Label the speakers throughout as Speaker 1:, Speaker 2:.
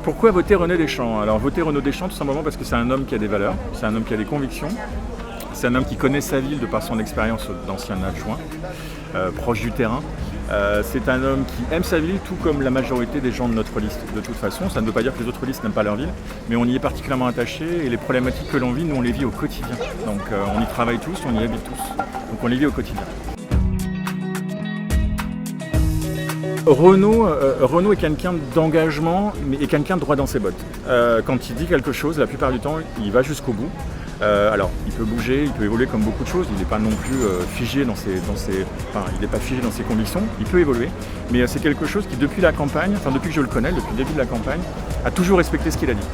Speaker 1: Pourquoi voter René Deschamps? Alors voter René Deschamps tout simplement parce que c'est un homme qui a des valeurs, c'est un homme qui a des convictions, c'est un homme qui connaît sa ville de par son expérience d'ancien adjoint, proche du terrain. C'est un homme qui aime sa ville tout comme la majorité des gens de notre liste. De toute façon, ça ne veut pas dire que les autres listes n'aiment pas leur ville, mais on y est particulièrement attaché et les problématiques que l'on vit, nous on les vit au quotidien. Donc on y travaille tous, on y habite tous, donc on les vit au quotidien. Renaud est quelqu'un d'engagement et quelqu'un de droit dans ses bottes. Quand il dit quelque chose, la plupart du temps, il va jusqu'au bout. Alors, il peut bouger, il peut évoluer comme beaucoup de choses. Il n'est pas non plus figé il n'est pas figé dans ses convictions. Il peut évoluer, mais c'est quelque chose qui, depuis la campagne, enfin depuis que je le connais, depuis le début de la campagne, a toujours respecté ce qu'il a dit.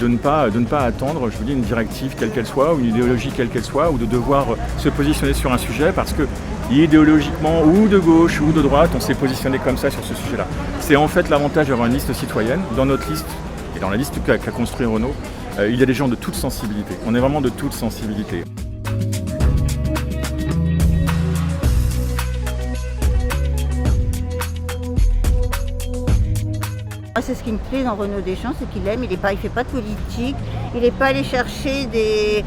Speaker 1: De ne pas attendre, je vous dis, une directive quelle qu'elle soit, ou une idéologie quelle qu'elle soit, ou de devoir se positionner sur un sujet parce que idéologiquement, ou de gauche ou de droite, on s'est positionné comme ça sur ce sujet-là. C'est en fait l'avantage d'avoir une liste citoyenne. Dans notre liste, et dans la liste qu'a construit Renaud, il y a des gens de toute sensibilité. On est vraiment de toute sensibilité.
Speaker 2: C'est ce qui me plaît dans Renaud Deschamps, c'est qu'il aime, il fait pas de politique, il n'est pas allé chercher des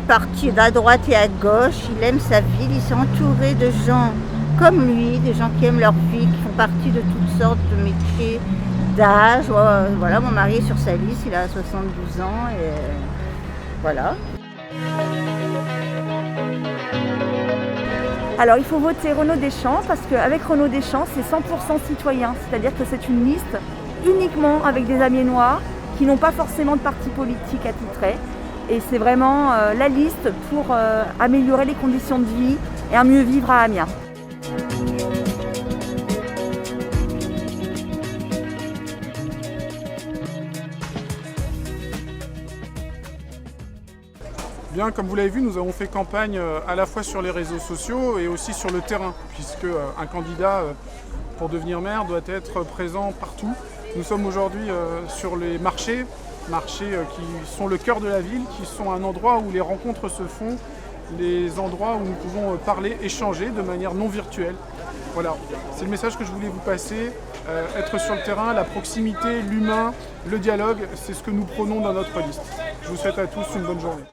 Speaker 2: partis à droite et à gauche, il aime sa ville, il s'est entouré de gens comme lui, des gens qui aiment leur vie, qui font partie de toutes sortes de métiers, d'âge. Voilà, mon mari est sur sa liste, il a 72 ans et voilà.
Speaker 3: Alors il faut voter Renaud Deschamps parce qu'avec Renaud Deschamps c'est 100% citoyen, c'est-à-dire que c'est une liste uniquement avec des Amiénois qui n'ont pas forcément de parti politique attitré et c'est vraiment la liste pour améliorer les conditions de vie et un mieux vivre à Amiens.
Speaker 4: Bien, comme vous l'avez vu, nous avons fait campagne à la fois sur les réseaux sociaux et aussi sur le terrain, puisque un candidat pour devenir maire doit être présent partout. Nous sommes aujourd'hui sur les marchés qui sont le cœur de la ville, qui sont un endroit où les rencontres se font, les endroits où nous pouvons parler, échanger de manière non virtuelle. Voilà, c'est le message que je voulais vous passer. Être sur le terrain, la proximité, l'humain, le dialogue, c'est ce que nous prônons dans notre liste. Je vous souhaite à tous une bonne journée.